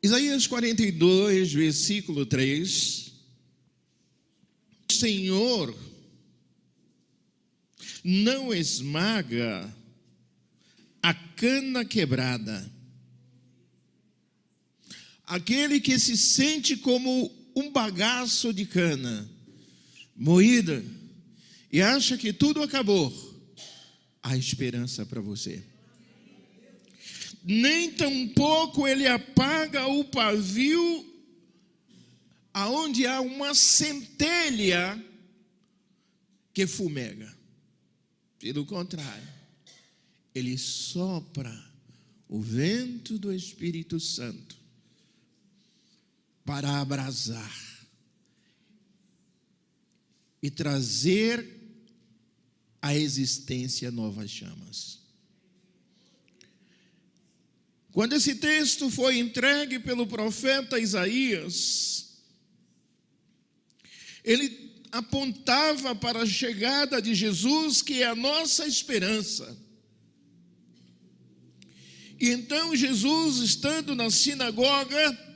Isaías 42, versículo 3. O Senhor não esmaga a cana quebrada. Aquele que se sente como um bagaço de cana moída e acha que tudo acabou, há esperança para você. Nem tampouco ele apaga o pavio aonde há uma centelha que fumega. Pelo contrário, ele sopra o vento do Espírito Santo para abrasar e trazer à existência novas chamas. Quando esse texto foi entregue pelo profeta Isaías, ele apontava para a chegada de Jesus, que é a nossa esperança. E então Jesus, estando na sinagoga,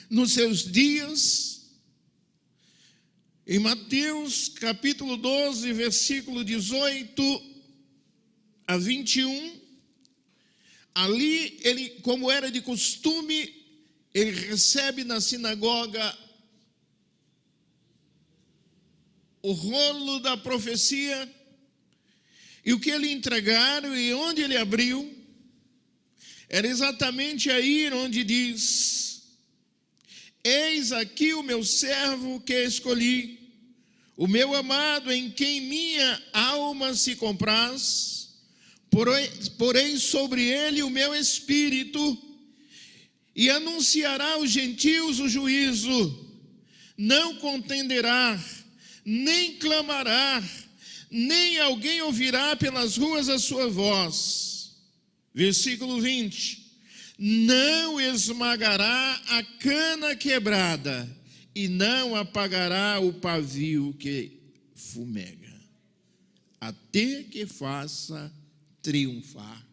nos seus dias, em Mateus capítulo 12, versículo 18 a 21, ali ele, como era de costume, ele recebe na sinagoga o rolo da profecia, e o que ele entregaram e onde ele abriu, era exatamente aí onde diz: eis aqui o meu servo que escolhi, o meu amado em quem minha alma se compraz. Porém sobre ele o meu espírito, e anunciará aos gentios o juízo. Não contenderá, nem clamará, nem alguém ouvirá pelas ruas a sua voz. Versículo 20. Não esmagará a cana quebrada, e não apagará o pavio que fumega, até que faça triunfar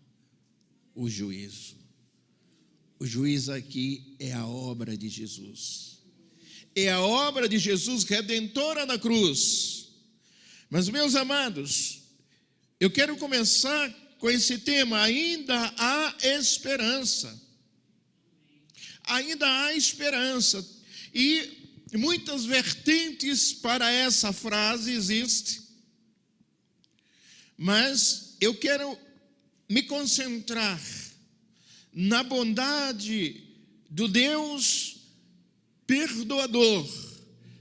o juízo. O juízo aqui é a obra de Jesus. É a obra de Jesus redentora na cruz. Mas, meus amados, eu quero começar com esse tema: ainda há esperança. Ainda há esperança. E muitas vertentes para essa frase existem. Mas eu quero me concentrar na bondade do Deus perdoador,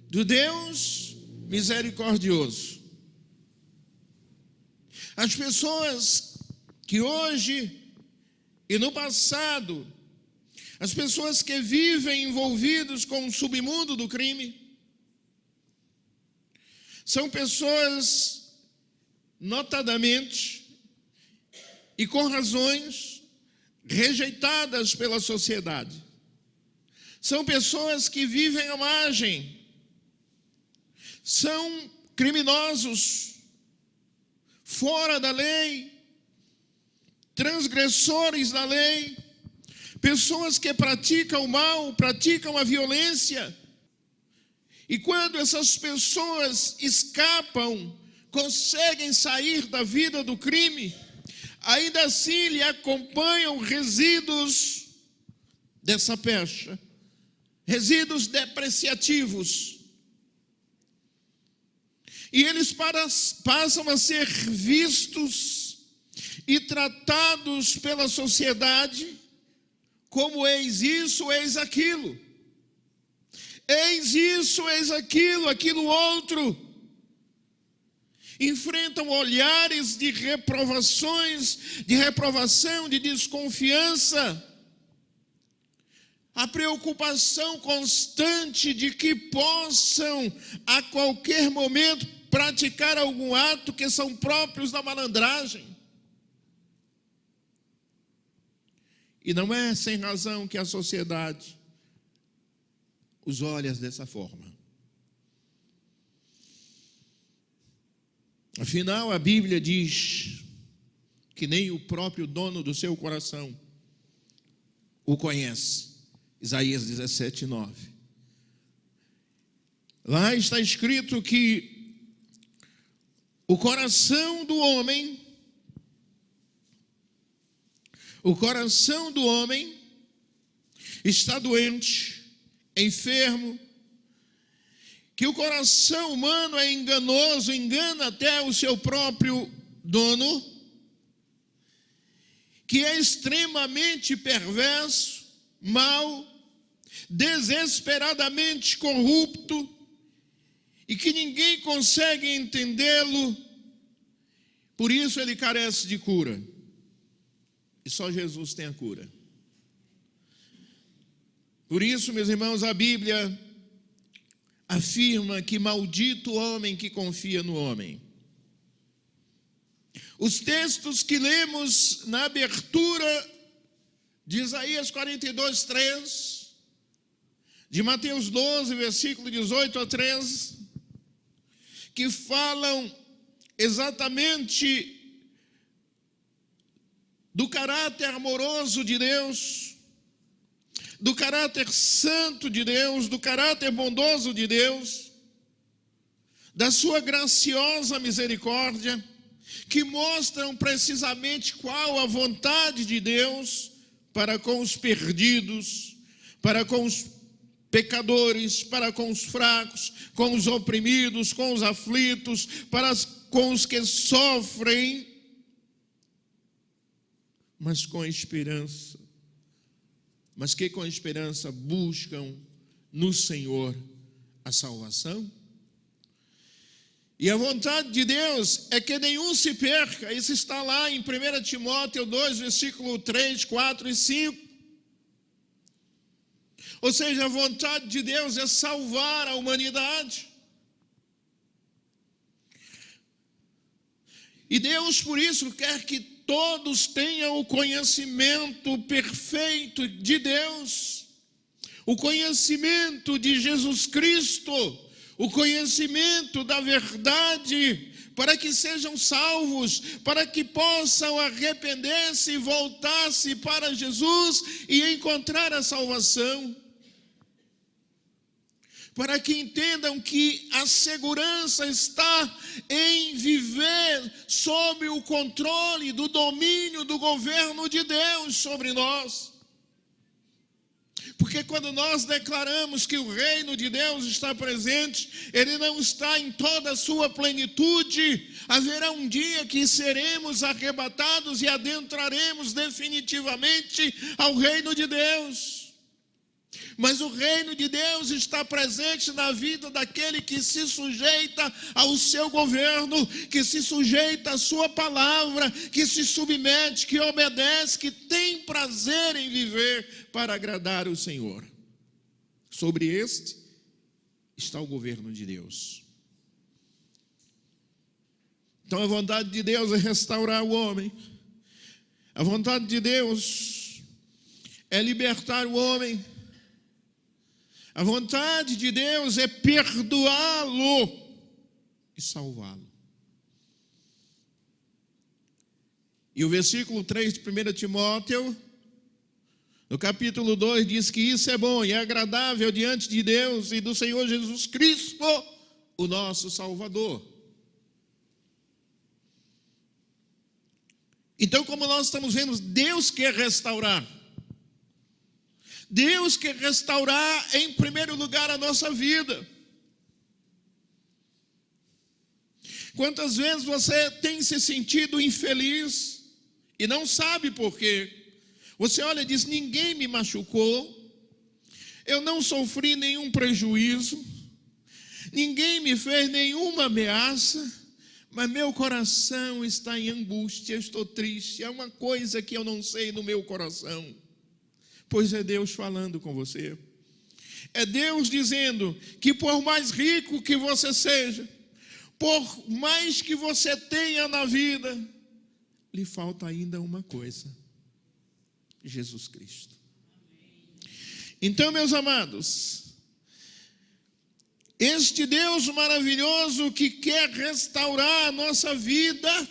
do Deus misericordioso. As pessoas que hoje e no passado, as pessoas que vivem envolvidos com o submundo do crime, são pessoas, notadamente e com razões, rejeitadas pela sociedade. São pessoas que vivem à margem, são criminosos, fora da lei, transgressores da lei, pessoas que praticam o mal, praticam a violência. E quando essas pessoas escapam, conseguem sair da vida do crime, ainda assim lhe acompanham resíduos dessa pecha, resíduos depreciativos. E eles passam a ser vistos e tratados pela sociedade como eis isso, eis aquilo. Eis isso, eis aquilo, aquilo outro. Enfrentam olhares de reprovações, de reprovação, de desconfiança. A preocupação constante de que possam, a qualquer momento, praticar algum ato que são próprios da malandragem. E não é sem razão que a sociedade os olha dessa forma. Afinal, a Bíblia diz que nem o próprio dono do seu coração o conhece. Isaías 17, 9. Lá está escrito que o coração do homem está doente, enfermo, que o coração humano é enganoso, engana até o seu próprio dono, que é extremamente perverso, mau, desesperadamente corrupto, e que ninguém consegue entendê-lo, por isso ele carece de cura. E só Jesus tem a cura. Por isso, meus irmãos, a Bíblia afirma que maldito o homem que confia no homem. Os textos que lemos na abertura de Isaías 42, 3, de Mateus 12, versículo 18 a 13, que falam exatamente do caráter amoroso de Deus, do caráter santo de Deus, do caráter bondoso de Deus, da sua graciosa misericórdia, que mostram precisamente qual a vontade de Deus para com os perdidos, para com os pecadores, para com os fracos, com os oprimidos, com os aflitos, com os que sofrem, mas com esperança. Mas que com esperança buscam no Senhor a salvação. E a vontade de Deus é que nenhum se perca. Isso está lá em 1 Timóteo 2, versículo 3, 4 e 5. Ou seja, a vontade de Deus é salvar a humanidade. E Deus, por isso, quer que todos tenham o conhecimento perfeito de Deus, o conhecimento de Jesus Cristo, o conhecimento da verdade, para que sejam salvos, para que possam arrepender-se e voltar-se para Jesus e encontrar a salvação. Para que entendam que a segurança está em viver sob o controle do domínio do governo de Deus sobre nós. Porque quando nós declaramos que o reino de Deus está presente, ele não está em toda a sua plenitude. Haverá um dia que seremos arrebatados e adentraremos definitivamente ao reino de Deus. Mas o reino de Deus está presente na vida daquele que se sujeita ao seu governo, que se sujeita à sua palavra, que se submete, que obedece, que tem prazer em viver para agradar o Senhor. Sobre este está o governo de Deus. Então a vontade de Deus é restaurar o homem. A vontade de Deus é libertar o homem. A vontade de Deus é perdoá-lo e salvá-lo. E o versículo 3 de 1 Timóteo, no capítulo 2, diz que isso é bom e é agradável diante de Deus e do Senhor Jesus Cristo, o nosso Salvador. Então, como nós estamos vendo, Deus quer restaurar. Deus quer restaurar em primeiro lugar a nossa vida. Quantas vezes você tem se sentido infeliz e não sabe por quê? Você olha e diz: ninguém me machucou, eu não sofri nenhum prejuízo, ninguém me fez nenhuma ameaça, mas meu coração está em angústia, eu estou triste, é uma coisa que eu não sei no meu coração. Pois é Deus falando com você. É Deus dizendo que por mais rico que você seja, por mais que você tenha na vida, lhe falta ainda uma coisa: Jesus Cristo. Então, meus amados, este Deus maravilhoso que quer restaurar a nossa vida,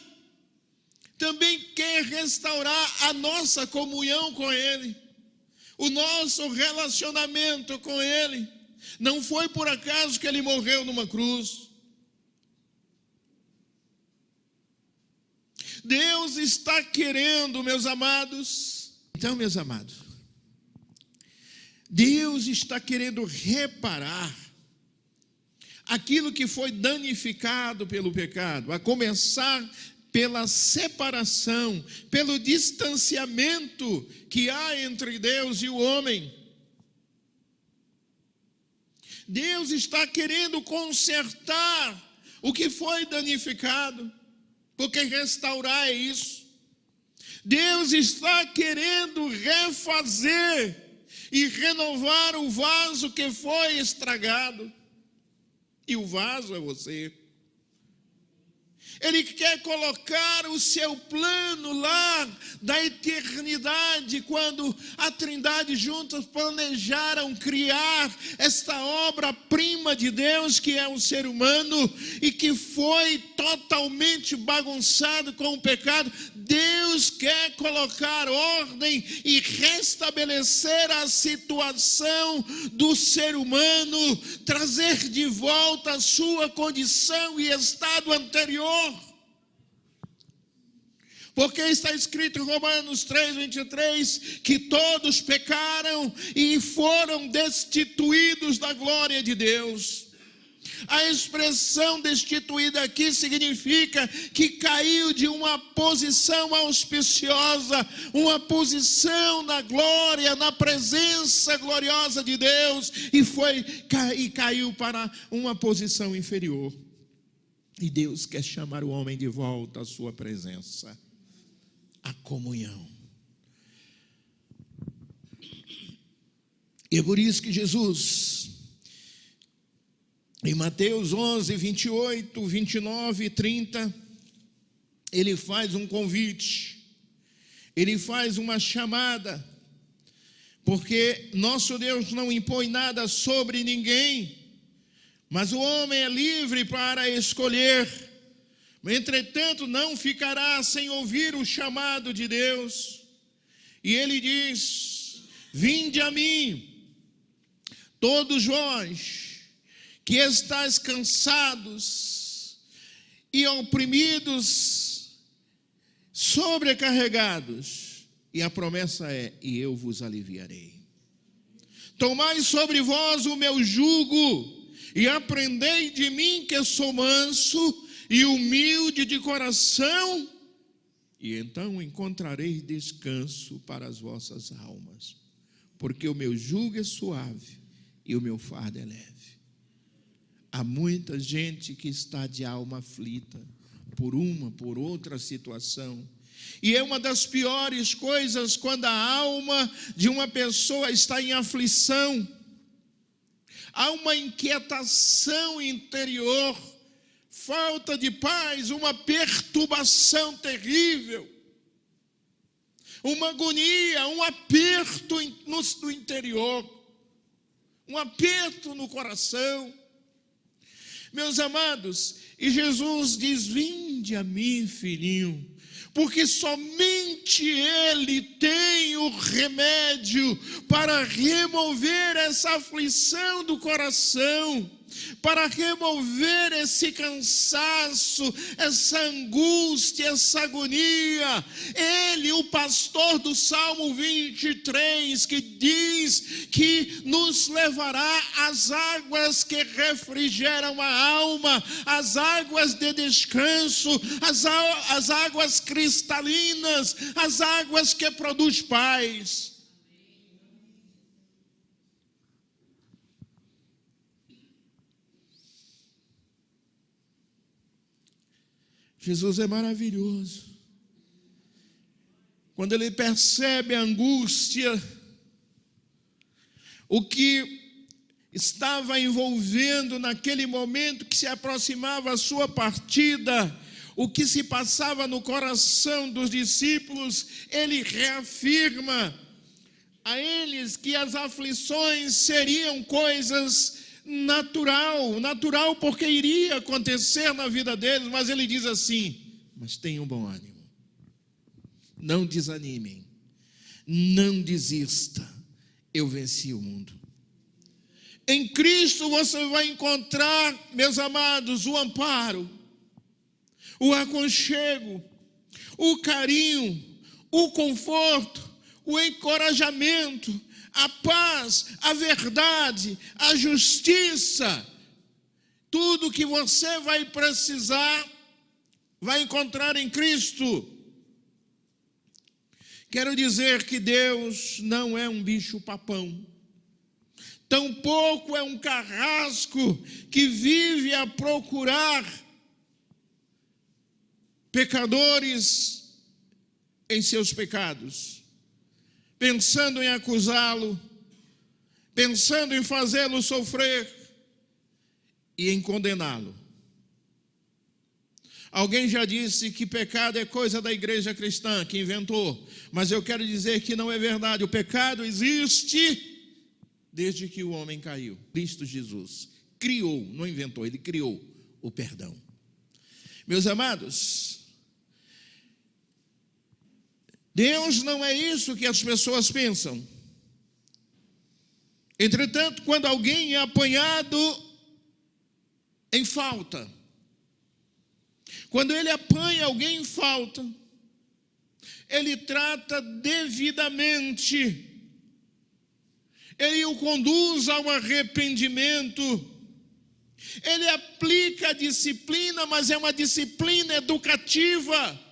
também quer restaurar a nossa comunhão com Ele. o nosso relacionamento com Ele. Não foi por acaso que Ele morreu numa cruz. Deus está querendo, meus amados. Então, meus amados, Deus está querendo reparar aquilo que foi danificado pelo pecado, a começar pela separação, pelo distanciamento que há entre Deus e o homem. Deus está querendo consertar o que foi danificado, porque restaurar é isso. Deus está querendo refazer e renovar o vaso que foi estragado. E o vaso é você. Ele quer colocar o seu plano lá da eternidade, quando a Trindade juntas planejaram criar esta obra-prima de Deus, que é o ser humano, e que foi totalmente bagunçado com o pecado. Deus quer colocar ordem e restabelecer a situação do ser humano, trazer de volta a sua condição e estado anterior. Porque está escrito em Romanos 3:23, que todos pecaram e foram destituídos da glória de Deus. A expressão destituída aqui significa que caiu de uma posição auspiciosa, uma posição na glória, na presença gloriosa de Deus, e caiu para uma posição inferior. E Deus quer chamar o homem de volta à sua presença, à comunhão. E é por isso que Jesus, em Mateus 11, 28, 29 e 30, ele faz um convite, ele faz uma chamada, porque nosso Deus não impõe nada sobre ninguém, mas o homem é livre para escolher. Entretanto, não ficará sem ouvir o chamado de Deus. E ele diz: vinde a mim, todos vós que estáis cansados e oprimidos, sobrecarregados. E a promessa é: e eu vos aliviarei. Tomai sobre vós o meu jugo e aprendei de mim, que sou manso e humilde de coração, e então encontrareis descanso para as vossas almas, porque o meu jugo é suave e o meu fardo é leve. Há muita gente que está de alma aflita por outra situação, e é uma das piores coisas quando a alma de uma pessoa está em aflição. Há uma inquietação interior, falta de paz, uma perturbação terrível, uma agonia, um aperto no interior, um aperto no coração. Meus amados, e Jesus diz: vinde a mim, filhinho, porque somente Ele tem o remédio para remover essa aflição do coração, para remover esse cansaço, essa angústia, essa agonia. Ele, o pastor do Salmo 23, que diz que nos levará às águas que refrigeram a alma, as águas de descanso, as águas cristalinas, as águas que produz paz. Jesus é maravilhoso. Quando ele percebe a angústia, o que estava envolvendo naquele momento que se aproximava a sua partida, o que se passava no coração dos discípulos, ele reafirma a eles que as aflições seriam coisas natural, porque iria acontecer na vida deles, mas ele diz assim: mas tenham bom ânimo, não desanimem, não desista, eu venci o mundo. Em Cristo você vai encontrar, meus amados, o amparo, o aconchego, o carinho, o conforto, o encorajamento, a paz, a verdade, a justiça. Tudo que você vai precisar, vai encontrar em Cristo. Quero dizer que Deus não é um bicho-papão. Tampouco é um carrasco que vive a procurar pecadores em seus pecados, pensando em acusá-lo, pensando em fazê-lo sofrer e em condená-lo. Alguém já disse que pecado é coisa da igreja cristã, que inventou, mas eu quero dizer que não é verdade. O pecado existe desde que o homem caiu. Cristo Jesus criou, não inventou, ele criou o perdão. Meus amados, Deus não é isso que as pessoas pensam. Entretanto, quando alguém é apanhado em falta, quando ele apanha alguém em falta, ele trata devidamente, ele o conduz ao arrependimento, ele aplica a disciplina, mas é uma disciplina educativa,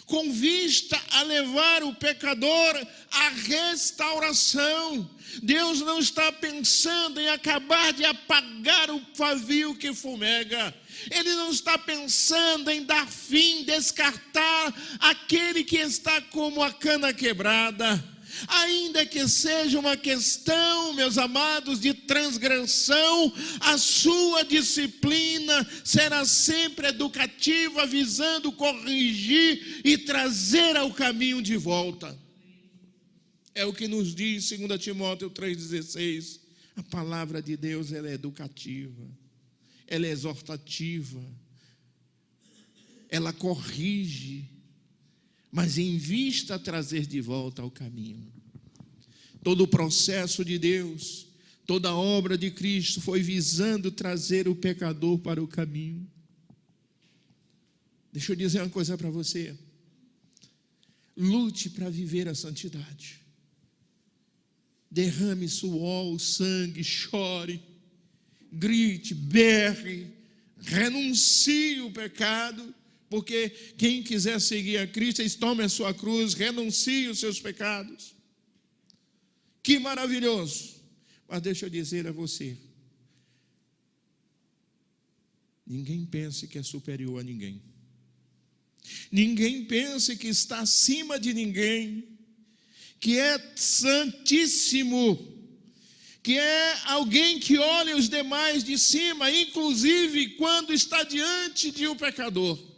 com vista a levar o pecador à restauração. Deus não está pensando em acabar de apagar o pavio que fumega. Ele não está pensando em dar fim, descartar aquele que está como a cana quebrada. Ainda que seja uma questão, meus amados, de transgressão, a sua disciplina será sempre educativa, visando corrigir e trazer ao caminho de volta. É o que nos diz 2 Timóteo 3,16. A palavra de Deus, ela é educativa, ela é exortativa, ela corrige, mas em vista a trazer de volta ao caminho. Todo o processo de Deus, toda a obra de Cristo foi visando trazer o pecador para o caminho. Deixa eu dizer uma coisa para você. Lute para viver a santidade. Derrame suor, sangue, chore, grite, berre, renuncie o pecado, porque quem quiser seguir a Cristo, tome a sua cruz, renuncie os seus pecados. Que maravilhoso! Mas deixa eu dizer a você, ninguém pense que é superior a ninguém. Ninguém pense que está acima de ninguém, que é santíssimo, que é alguém que olha os demais de cima, inclusive quando está diante de um pecador.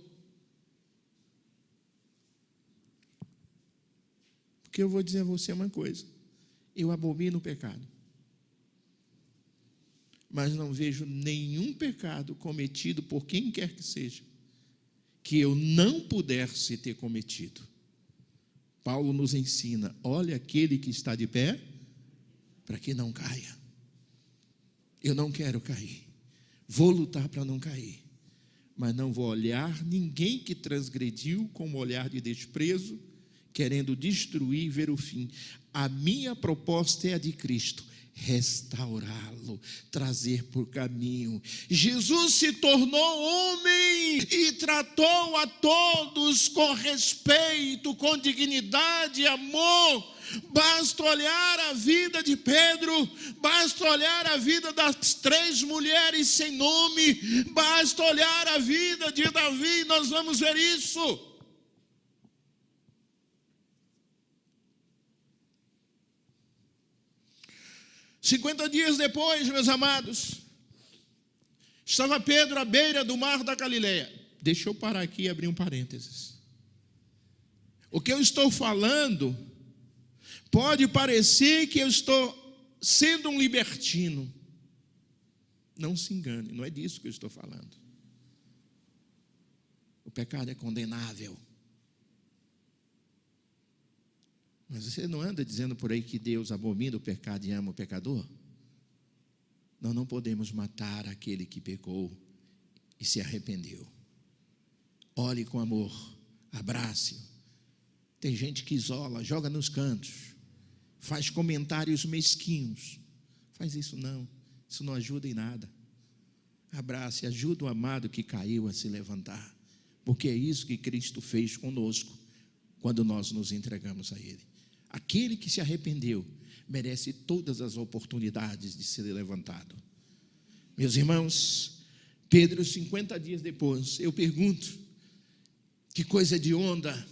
Porque eu vou dizer a você uma coisa, eu abomino o pecado, mas não vejo nenhum pecado cometido por quem quer que seja, que eu não pudesse ter cometido. Paulo nos ensina, olha aquele que está de pé, para que não caia. Eu não quero cair, vou lutar para não cair, mas não vou olhar ninguém que transgrediu com um olhar de desprezo, querendo destruir e ver o fim. A minha proposta é a de Cristo, restaurá-lo, trazer por caminho. Jesus se tornou homem e tratou a todos com respeito, com dignidade e amor. Basta olhar a vida de Pedro, basta olhar a vida das 3 mulheres sem nome, basta olhar a vida de Davi, e nós vamos ver isso. "50 dias depois, meus amados, estava Pedro à beira do mar da Galileia." Deixa eu parar aqui e abrir um parênteses. O que eu estou falando pode parecer que eu estou sendo um libertino. Não se engane, não é disso que eu estou falando. O pecado é condenável. Mas você não anda dizendo por aí que Deus abomina o pecado e ama o pecador? Nós não podemos matar aquele que pecou e se arrependeu. Olhe com amor, abrace-o. Tem gente que isola, joga nos cantos, faz comentários mesquinhos. Faz isso não ajuda em nada. Abrace, ajuda o amado que caiu a se levantar, porque é isso que Cristo fez conosco quando nós nos entregamos a Ele. Aquele que se arrependeu merece todas as oportunidades de ser levantado. Meus irmãos, Pedro, 50 dias depois, eu pergunto, que coisa hedionda,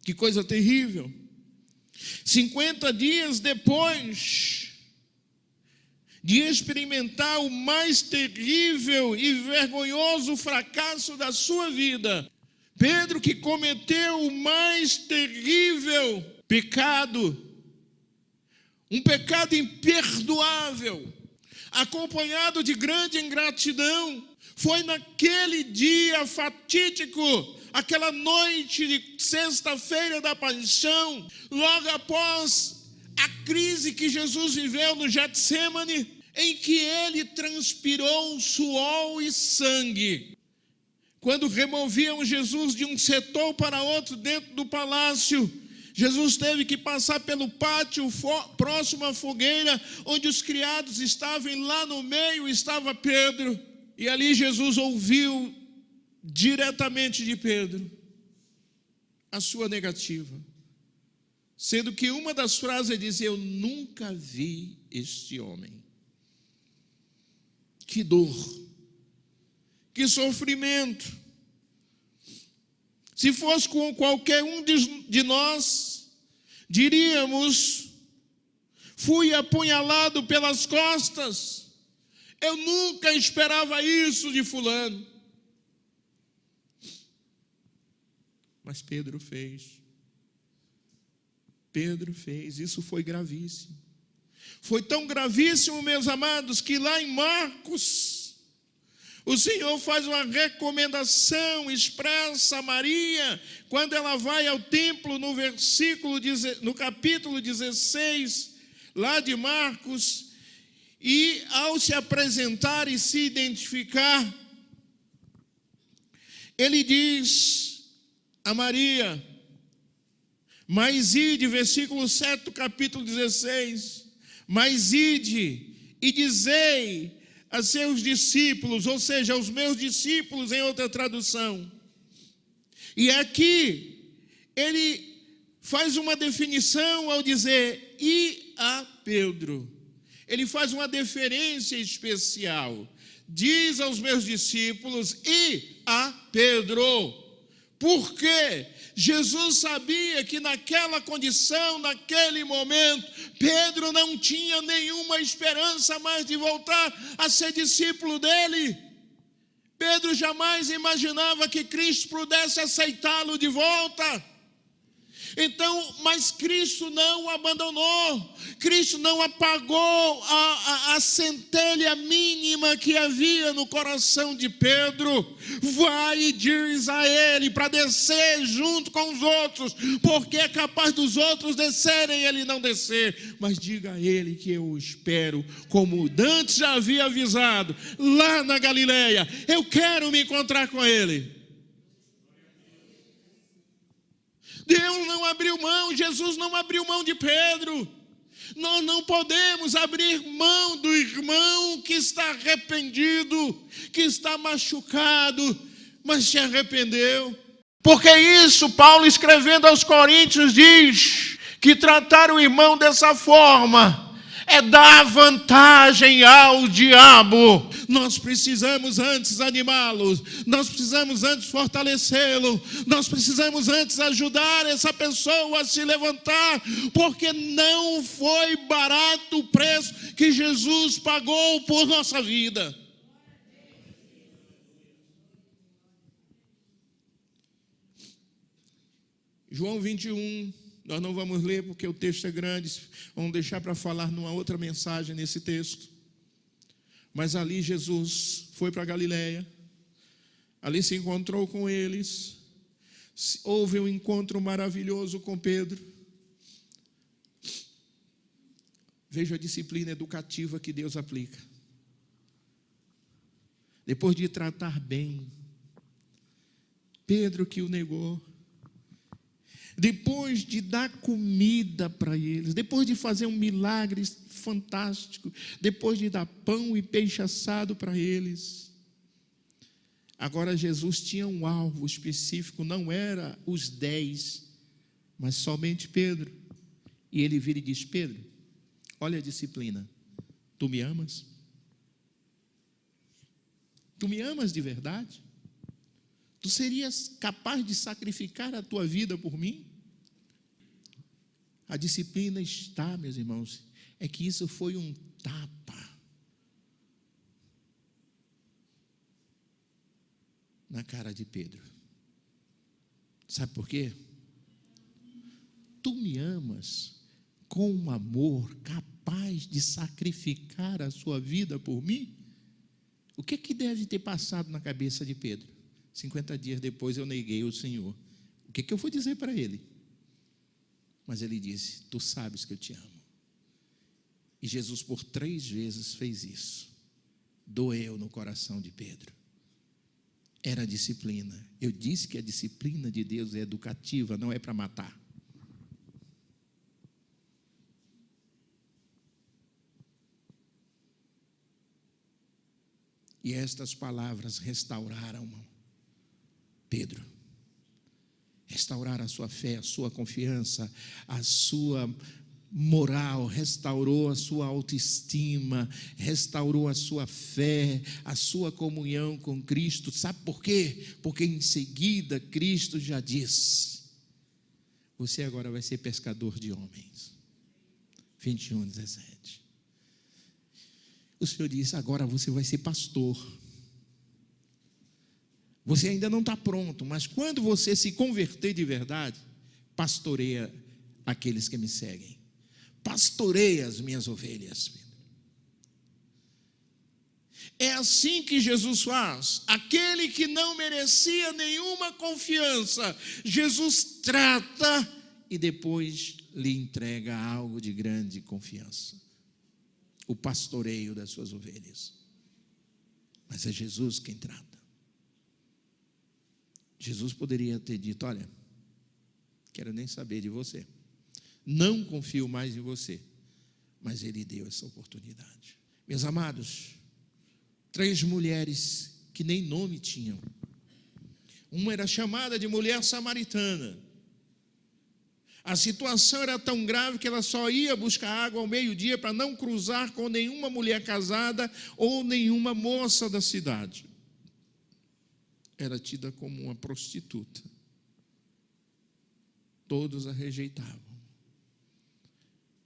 que coisa terrível. 50 dias depois de experimentar o mais terrível e vergonhoso fracasso da sua vida, Pedro, que cometeu o mais terrível pecado, um pecado imperdoável, acompanhado de grande ingratidão, foi naquele dia fatídico, aquela noite de sexta-feira da paixão, logo após a crise que Jesus viveu no Getsemane, em que ele transpirou suor e sangue. Quando removiam Jesus de um setor para outro dentro do palácio, Jesus teve que passar pelo pátio próximo à fogueira, onde os criados estavam, e lá no meio estava Pedro. E ali Jesus ouviu diretamente de Pedro a sua negativa, sendo que uma das frases diz: eu nunca vi este homem. Que dor, que sofrimento. Se fosse com qualquer um de nós, diríamos: fui apunhalado pelas costas, eu nunca esperava isso de fulano. Mas Pedro fez, isso foi gravíssimo. Foi tão gravíssimo, meus amados, que lá em Marcos, o Senhor faz uma recomendação expressa a Maria, quando ela vai ao templo, no capítulo 16, lá de Marcos, e ao se apresentar e se identificar, ele diz a Maria: mas ide, versículo 7 do capítulo 16, mas ide e dizei a seus discípulos, ou seja, aos meus discípulos em outra tradução. E aqui ele faz uma definição ao dizer e a Pedro. Ele faz uma deferência especial. Diz aos meus discípulos e a Pedro. Por quê? Jesus sabia que naquela condição, naquele momento, Pedro não tinha nenhuma esperança mais de voltar a ser discípulo dele. Pedro jamais imaginava que Cristo pudesse aceitá-lo de volta. Então, mas Cristo não o abandonou, Cristo não apagou a centelha mínima que havia no coração de Pedro. Vai e diz a ele para descer junto com os outros, porque é capaz dos outros descerem e ele não descer. Mas diga a ele que eu o espero, como Dantes já havia avisado, lá na Galileia. Eu quero me encontrar com ele. Deus não abriu mão, Jesus não abriu mão de Pedro. Nós não podemos abrir mão do irmão que está arrependido, que está machucado, mas se arrependeu. Porque isso, Paulo escrevendo aos Coríntios diz que tratar o irmão dessa forma é dar vantagem ao diabo. Nós precisamos antes animá-lo, nós precisamos antes fortalecê-lo, nós precisamos antes ajudar essa pessoa a se levantar, porque não foi barato o preço que Jesus pagou por nossa vida. João 21, nós não vamos ler porque o texto é grande, vamos deixar para falar numa outra mensagem nesse texto. Mas ali Jesus foi para Galileia, ali se encontrou com eles, houve um encontro maravilhoso com Pedro. Veja a disciplina educativa que Deus aplica. Depois de tratar bem Pedro, que o negou, depois de dar comida para eles, depois de fazer um milagre fantástico, depois de dar pão e peixe assado para eles, agora Jesus tinha um alvo específico, não era os 10, mas somente Pedro. E ele vira e diz: Pedro, olha a disciplina, tu me amas? Tu me amas de verdade? Tu serias capaz de sacrificar a tua vida por mim? A disciplina está, meus irmãos, é que isso foi um tapa na cara de Pedro. Sabe por quê? Tu me amas com um amor capaz de sacrificar a sua vida por mim? O que deve ter passado na cabeça de Pedro? 50 dias depois eu neguei o Senhor. O que eu vou dizer para ele? Mas ele disse: tu sabes que eu te amo. E Jesus por 3 vezes fez isso. Doeu no coração de Pedro. Era disciplina. Eu disse que a disciplina de Deus é educativa, não é para matar. E estas palavras restauraram Pedro. Restauraram a sua fé, a sua confiança, a sua moral, restaurou a sua autoestima, restaurou a sua fé, a sua comunhão com Cristo. Sabe por quê? Porque em seguida Cristo já disse: você agora vai ser pescador de homens. 21:17. O Senhor disse: agora você vai ser pastor. Você ainda não está pronto, mas quando você se converter de verdade, pastoreia aqueles que me seguem. Pastoreia as minhas ovelhas. É assim que Jesus faz. Aquele que não merecia nenhuma confiança, Jesus trata e depois lhe entrega algo de grande confiança. O pastoreio das suas ovelhas. Mas é Jesus quem trata. Jesus poderia ter dito: olha, quero nem saber de você, não confio mais em você. Mas ele deu essa oportunidade. Meus amados, 3 mulheres que nem nome tinham. Uma era chamada de mulher samaritana. A situação era tão grave que ela só ia buscar água ao meio-dia para não cruzar com nenhuma mulher casada ou nenhuma moça da cidade. Era tida como uma prostituta. Todos a rejeitavam.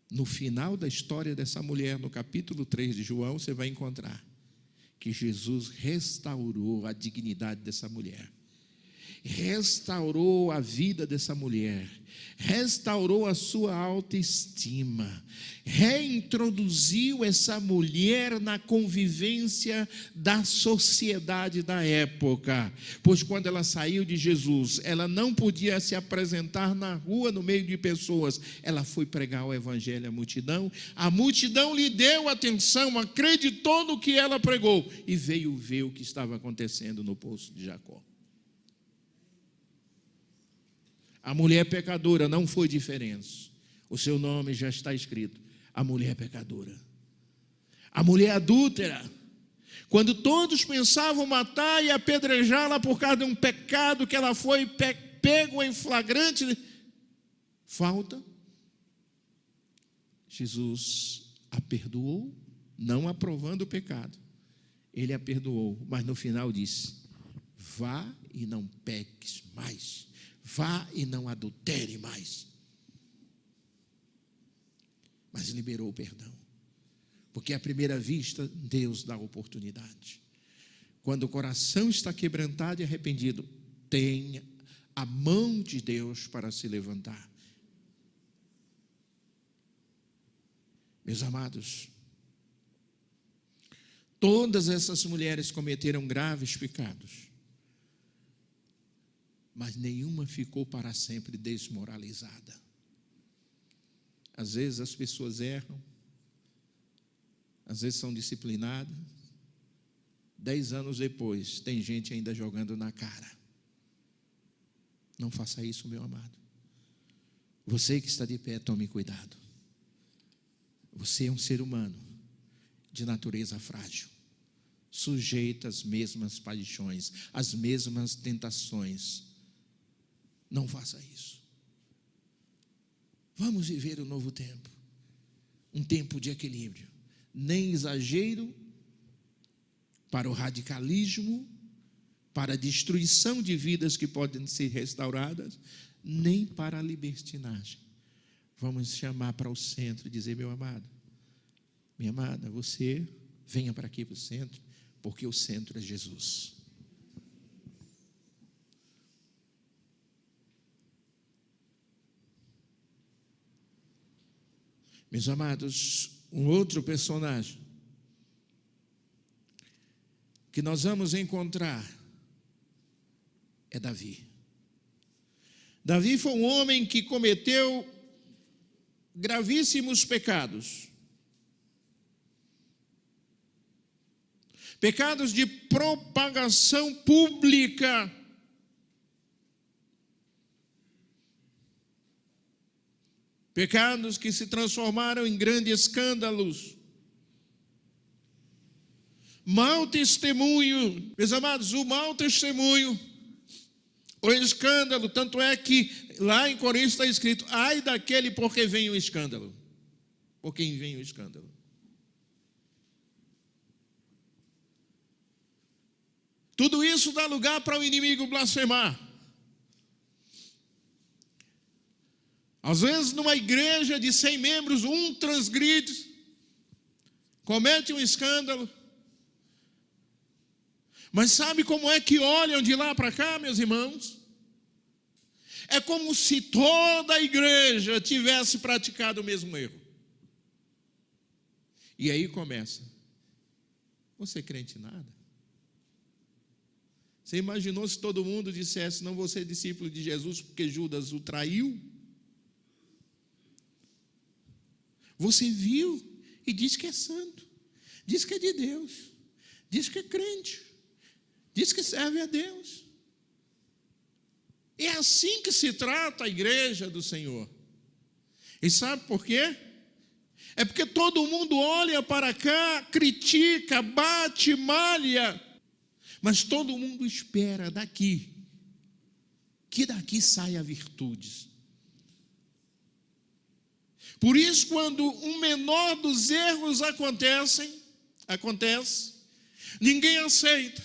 No final da história dessa mulher, no capítulo 3 de João, você vai encontrar que Jesus restaurou a dignidade dessa mulher. Restaurou a vida dessa mulher, restaurou a sua autoestima, reintroduziu essa mulher na convivência da sociedade da época, pois quando ela saiu de Jesus, ela não podia se apresentar na rua no meio de pessoas, ela foi pregar o evangelho à multidão lhe deu atenção, acreditou no que ela pregou e veio ver o que estava acontecendo no poço de Jacó. A mulher pecadora não foi diferente. O seu nome já está escrito: a mulher pecadora. A mulher adúltera. Quando todos pensavam matar e apedrejá-la por causa de um pecado que ela foi pego em flagrante falta, Jesus a perdoou, não aprovando o pecado. Ele a perdoou, mas no final disse: vá e não peques mais. Vá e não adultere mais. Mas liberou o perdão. Porque à primeira vista, Deus dá oportunidade. Quando o coração está quebrantado e arrependido, tem a mão de Deus para se levantar. Meus amados, todas essas mulheres cometeram graves pecados. Mas nenhuma ficou para sempre desmoralizada. Às vezes as pessoas erram, às vezes são disciplinadas, 10 anos depois, tem gente ainda jogando na cara. Não faça isso, meu amado. Você que está de pé, tome cuidado. Você é um ser humano de natureza frágil, sujeito às mesmas paixões, às mesmas tentações. Não faça isso. Vamos viver um novo tempo, um tempo de equilíbrio, nem exagero para o radicalismo, para a destruição de vidas que podem ser restauradas, nem para a libertinagem. Vamos chamar para o centro e dizer: meu amado, minha amada, você venha para aqui para o centro, porque o centro é Jesus. Meus amados, um outro personagem que nós vamos encontrar é Davi. Davi foi um homem que cometeu gravíssimos pecados. Pecados de propagação pública. Pecados que se transformaram em grandes escândalos. Mau testemunho, meus amados, o mau testemunho, o escândalo, tanto é que lá em Coríntios está escrito: ai daquele por quem vem o escândalo. Por quem vem o escândalo. Tudo isso dá lugar para o inimigo blasfemar. Às vezes, numa igreja de 100 membros, um transgride, comete um escândalo. Mas sabe como é que olham de lá para cá, meus irmãos? É como se toda a igreja tivesse praticado o mesmo erro. E aí começa: você é crente em nada? Você imaginou se todo mundo dissesse: não vou ser discípulo de Jesus porque Judas o traiu? Você viu e diz que é santo, diz que é de Deus, diz que é crente, diz que serve a Deus. É assim que se trata a igreja do Senhor. E sabe por quê? É porque todo mundo olha para cá, critica, bate, malha, mas todo mundo espera daqui, que daqui saia virtudes. Por isso, quando um menor dos erros acontece, ninguém aceita.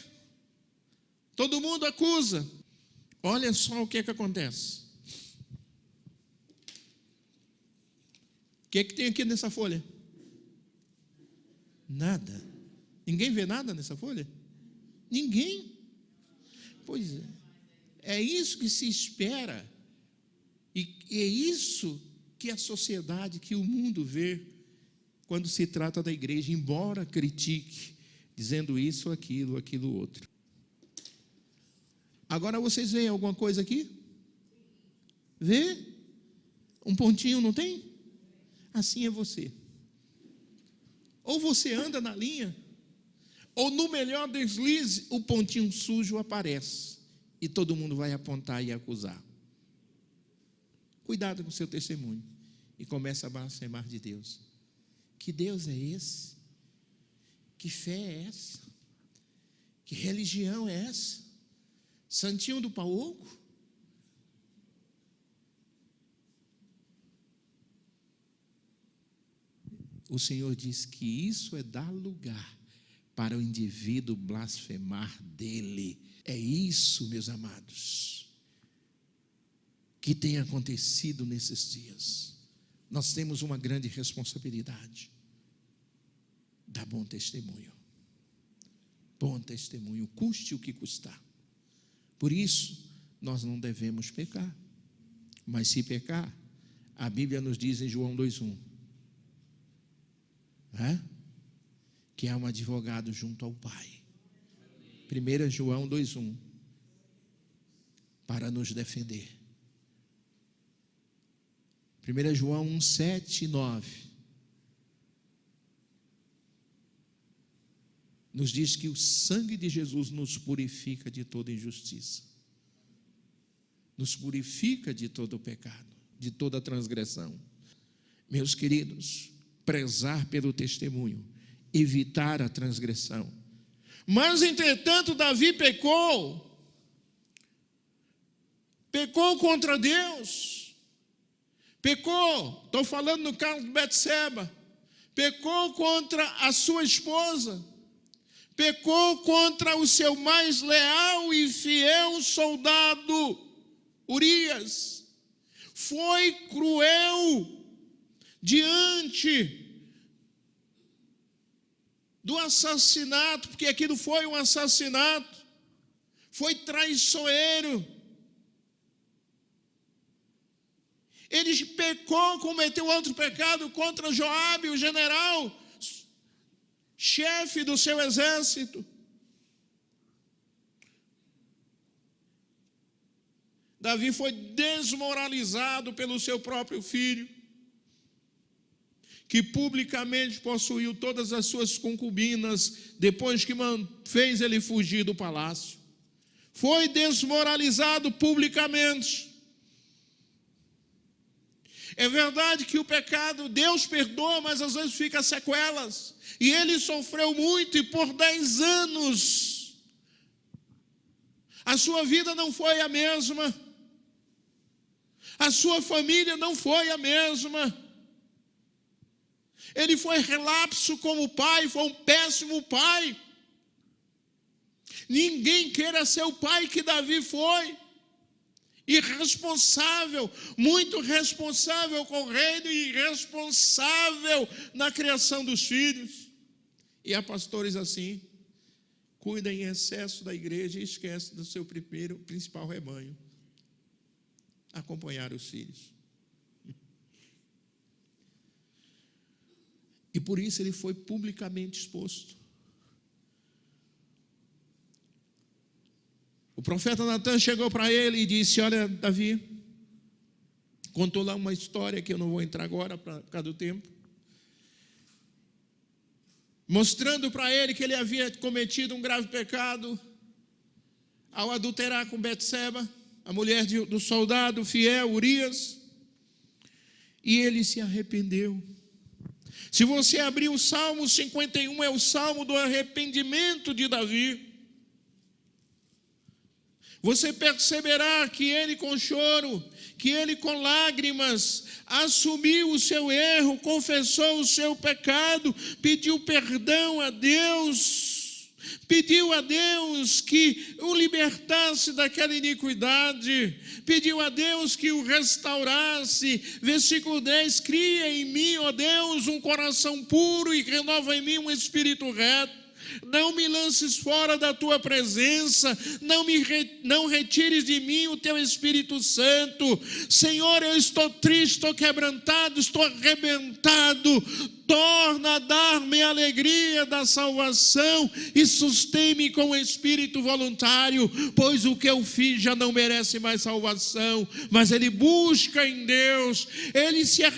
Todo mundo acusa. Olha só o que acontece. O que tem aqui nessa folha? Nada. Ninguém vê nada nessa folha? Ninguém. Pois é. É isso que se espera. E é isso que a sociedade, que o mundo vê quando se trata da igreja, embora critique, dizendo isso, aquilo outro. Agora vocês veem alguma coisa aqui? Vê? Um pontinho, não tem? Assim é você. Ou você anda na linha, ou no melhor deslize, o pontinho sujo aparece, e todo mundo vai apontar e acusar. Cuidado com o seu testemunho. E começa a blasfemar de Deus. Que Deus é esse? Que fé é essa? Que religião é essa? Santinho do pau oco? O Senhor diz que isso é dar lugar para o indivíduo blasfemar dele. É isso, meus amados, que tem acontecido nesses dias. Nós temos uma grande responsabilidade. Dar bom testemunho. Bom testemunho, custe o que custar. Por isso, nós não devemos pecar. Mas se pecar, a Bíblia nos diz em João 2:1, que há um advogado junto ao Pai. 1 João 2:1, para nos defender. 1 João 1:7 e 9. nos diz que o sangue de Jesus nos purifica de toda injustiça, nos purifica de todo o pecado, de toda transgressão. Meus queridos, prezar pelo testemunho, evitar a transgressão. Mas, entretanto, Davi pecou contra Deus, estou falando no caso de Betseba, pecou contra a sua esposa, pecou contra o seu mais leal e fiel soldado, Urias, foi cruel diante do assassinato, porque aquilo foi um assassinato, foi traiçoeiro. Ele pecou, cometeu outro pecado contra Joabe, o general, chefe do seu exército. Davi foi desmoralizado pelo seu próprio filho, que publicamente possuiu todas as suas concubinas, depois que fez ele fugir do palácio. Foi desmoralizado publicamente. É verdade que o pecado, Deus perdoa, mas às vezes fica sequelas. E ele sofreu muito, e por 10 anos, a sua vida não foi a mesma. A sua família não foi a mesma. Ele foi relapso como pai, foi um péssimo pai. Ninguém queira ser o pai que Davi foi. Irresponsável, muito responsável com o reino e irresponsável na criação dos filhos. E há pastores assim, cuidam em excesso da igreja e esquecem do seu principal rebanho, acompanhar os filhos. E por isso ele foi publicamente exposto. O profeta Natan chegou para ele e disse: olha, Davi, contou lá uma história que eu não vou entrar agora por causa do tempo, mostrando para ele que ele havia cometido um grave pecado ao adulterar com Betseba, a mulher do soldado fiel Urias, e ele se arrependeu. Se você abrir o Salmo 51, é o Salmo do arrependimento de Davi. Você perceberá que ele com choro, que ele com lágrimas, assumiu o seu erro, confessou o seu pecado, pediu perdão a Deus, pediu a Deus que o libertasse daquela iniquidade, pediu a Deus que o restaurasse. Versículo 10, cria em mim, ó Deus, um coração puro e renova em mim um espírito reto. Não me lances fora da tua presença, não retires de mim o teu Espírito Santo. Senhor, eu estou triste, estou quebrantado, estou arrebentado. Torna a dar-me a alegria da salvação e sustém-me com o espírito voluntário, pois o que eu fiz já não merece mais salvação. Mas ele busca em Deus.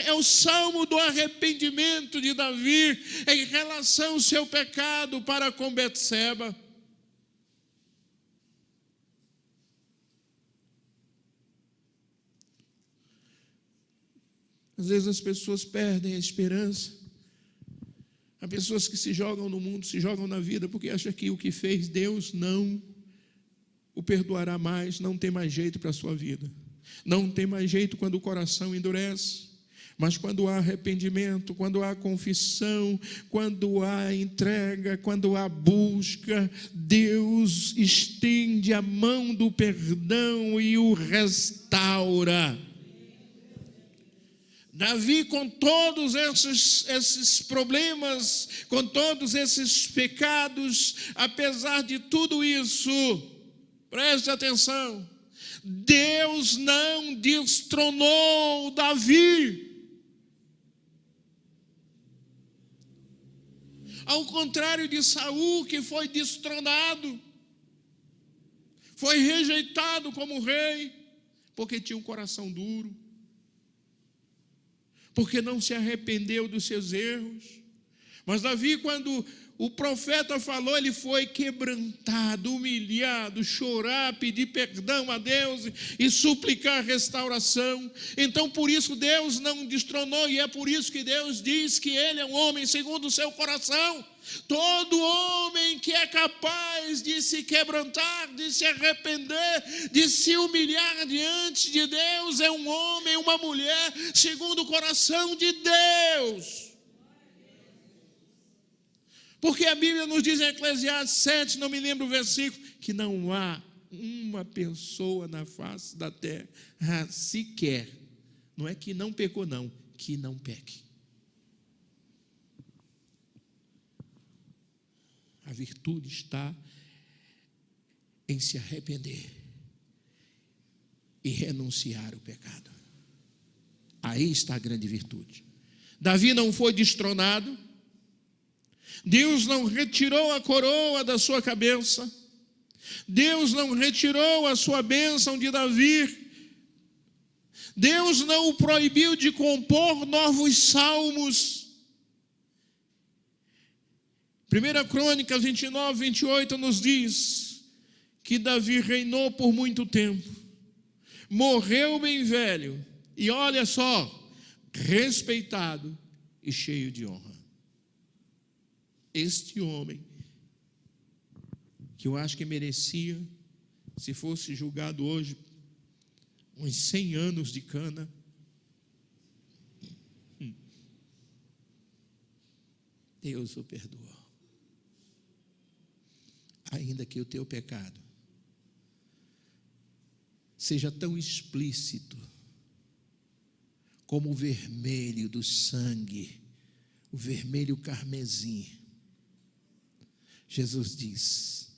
É o salmo do arrependimento de Davi em relação ao seu pecado para com Betseba. Às vezes as pessoas perdem a esperança. Há pessoas que se jogam no mundo, se jogam na vida, porque acham que o que fez Deus não o perdoará mais, não tem mais jeito para a sua vida. Não tem mais jeito quando o coração endurece. Mas quando há arrependimento, quando há confissão, quando há entrega, quando há busca, Deus estende a mão do perdão e o restaura. Davi, com todos esses problemas, com todos esses pecados, apesar de tudo isso, preste atenção, Deus não destronou Davi. Ao contrário de Saul, que foi destronado, foi rejeitado como rei, porque tinha um coração duro, porque não se arrependeu dos seus erros, Mas Davi, quando o profeta falou, ele foi quebrantado, humilhado, chorar, pedir perdão a Deus e suplicar restauração. Então, por isso Deus não destronou, e é por isso que Deus diz que ele é um homem segundo o seu coração. Todo homem que é capaz de se quebrantar, de se arrepender, de se humilhar diante de Deus, é um homem, uma mulher segundo o coração de Deus. Porque a Bíblia nos diz em Eclesiastes 7, não me lembro o versículo, que não há uma pessoa na face da terra sequer, não é que não pecou não, que não peque. A virtude está em se arrepender e renunciar ao pecado. Aí está a grande virtude. Davi não foi destronado, Deus não retirou a coroa da sua cabeça, Deus não retirou a sua bênção de Davi, Deus não o proibiu de compor novos salmos. 1 Crônicas 29, 28 nos diz que Davi reinou por muito tempo, morreu bem velho, e olha só, respeitado e cheio de honra. Este homem, que eu acho que merecia, se fosse julgado hoje, uns 100 anos de cana. Deus o perdoou. Ainda que o teu pecado seja tão explícito como o vermelho do sangue, o vermelho carmesim, Jesus diz: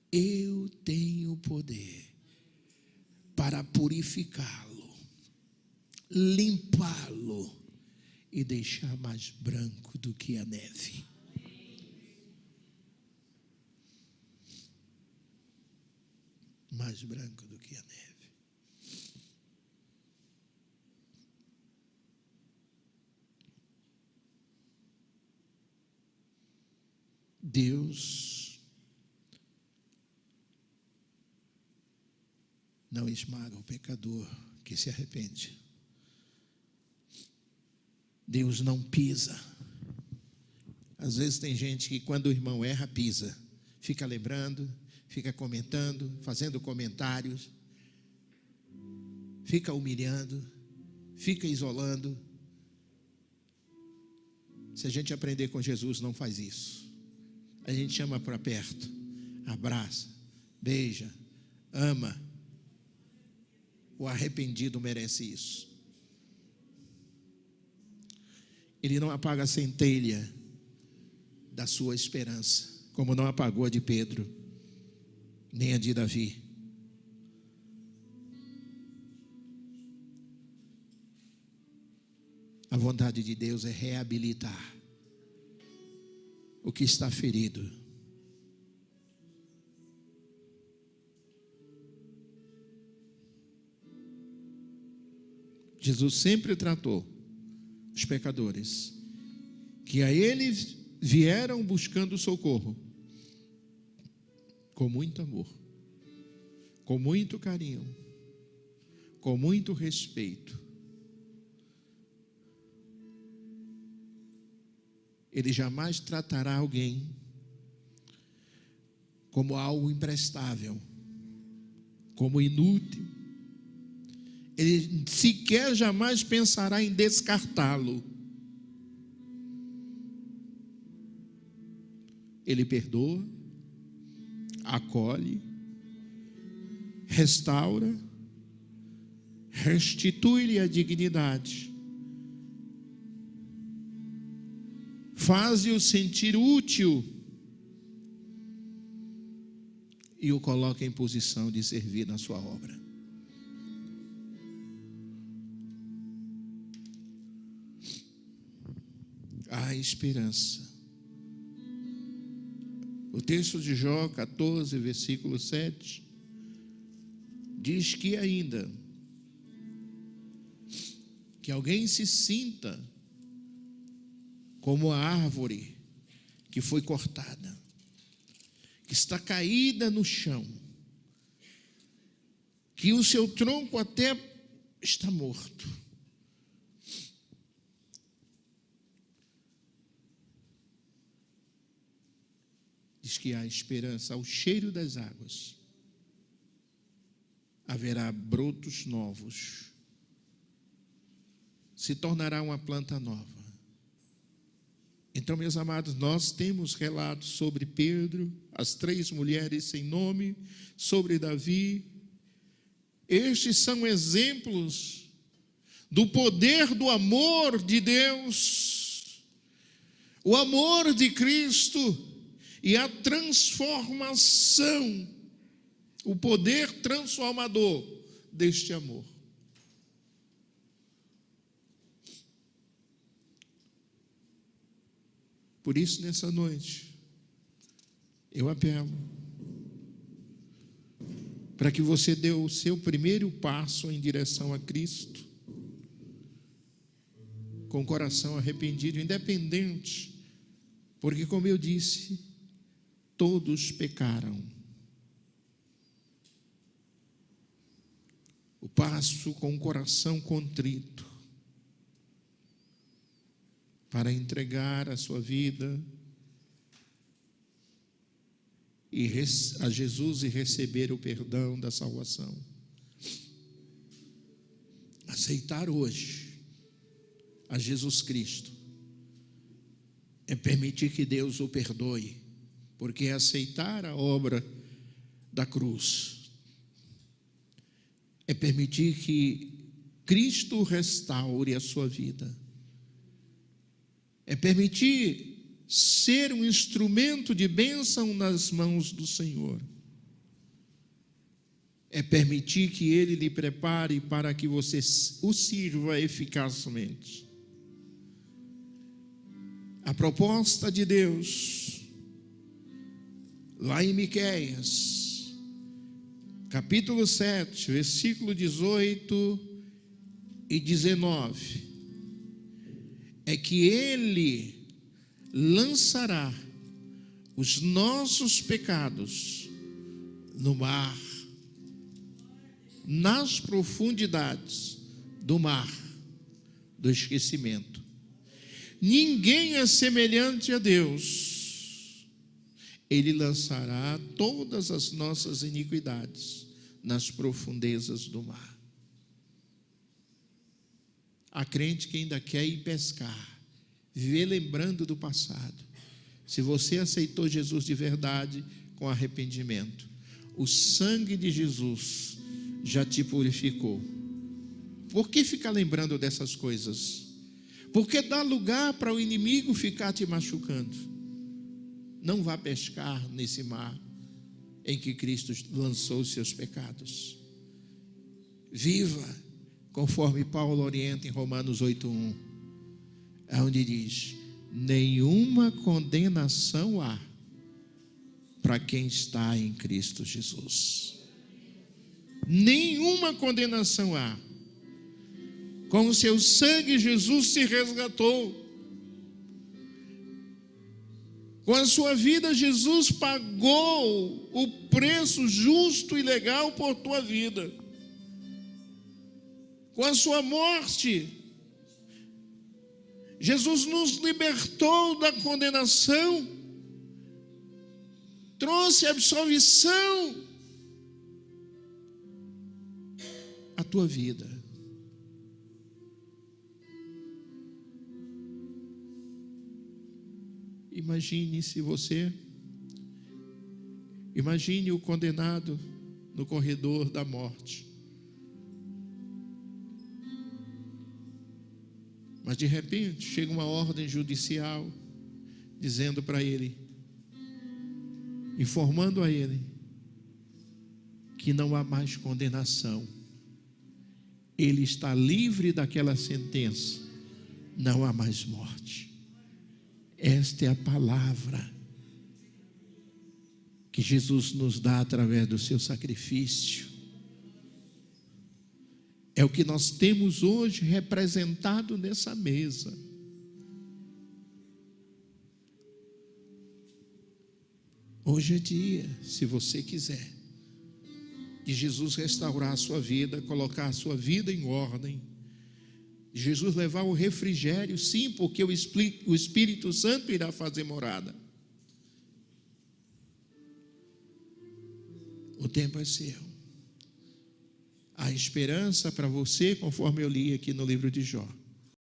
eu tenho poder para purificá-lo, limpá-lo e deixar mais branco do que a neve. Mais branco do que a neve. Deus não esmaga o pecador que se arrepende. Deus não pisa. Às vezes tem gente que quando o irmão erra, pisa. Fica lembrando, fica comentando, fazendo comentários, fica humilhando, fica isolando. Se a gente aprender com Jesus, não faz isso. A gente chama para perto, abraça, beija, ama. O arrependido merece isso. Ele não apaga a centelha da sua esperança, como não apagou a de Pedro, nem a de Davi. A vontade de Deus é reabilitar o que está ferido. Jesus sempre tratou os pecadores que a eles vieram buscando socorro com muito amor, com muito carinho, com muito respeito. Ele jamais tratará alguém como algo imprestável, como inútil. Ele sequer jamais pensará em descartá-lo. Ele perdoa, acolhe, restaura, restitui-lhe a dignidade, faz-o sentir útil e o coloca em posição de servir na sua obra. Há esperança. O texto de Jó 14, versículo 7, diz que ainda que alguém se sinta como a árvore que foi cortada, que está caída no chão, que o seu tronco até está morto. Diz que há esperança, ao cheiro das águas haverá brotos novos, se tornará uma planta nova. Então, meus amados, nós temos relatos sobre Pedro, as 3 mulheres sem nome, sobre Davi. Estes são exemplos do poder do amor de Deus, o amor de Cristo e a transformação, o poder transformador deste amor. Por isso, nessa noite, eu apelo para que você dê o seu primeiro passo em direção a Cristo, com o coração arrependido, independente, porque, como eu disse, todos pecaram. O passo com o coração contrito, para entregar a sua vida a Jesus e receber o perdão da salvação. Aceitar hoje a Jesus Cristo é permitir que Deus o perdoe, porque é aceitar a obra da cruz, é permitir que Cristo restaure a sua vida, é permitir ser um instrumento de bênção nas mãos do Senhor, é permitir que Ele lhe prepare para que você o sirva eficazmente. A proposta de Deus, lá em Miqueias, capítulo 7, versículo 18 e 19, é que Ele lançará os nossos pecados no mar, nas profundidades do mar do esquecimento. Ninguém é semelhante a Deus. Ele lançará todas as nossas iniquidades nas profundezas do mar. Há crente que ainda quer ir pescar, viver lembrando do passado. Se você aceitou Jesus de verdade, com arrependimento, o sangue de Jesus já te purificou. Por que ficar lembrando dessas coisas? Porque dá lugar para o inimigo ficar te machucando. Não vá pescar nesse mar em que Cristo lançou os seus pecados. Viva conforme Paulo orienta em Romanos 8:1, onde diz: nenhuma condenação há para quem está em Cristo Jesus. Nenhuma condenação há. Com o seu sangue Jesus se resgatou. Com a sua vida Jesus pagou o preço justo e legal por tua vida. Com a sua morte, Jesus nos libertou da condenação, trouxe absolvição à tua vida. Imagine o condenado no corredor da morte. Mas de repente chega uma ordem judicial dizendo para ele, informando a ele, que não há mais condenação. Ele está livre daquela sentença. Não há mais morte. Esta é a palavra que Jesus nos dá através do seu sacrifício. É o que nós temos hoje representado nessa mesa. Hoje é dia, se você quiser, de Jesus restaurar a sua vida, colocar a sua vida em ordem, Jesus levar o refrigério, sim, porque o Espírito Santo irá fazer morada. O tempo é seu. Há esperança para você, conforme eu li aqui no livro de Jó.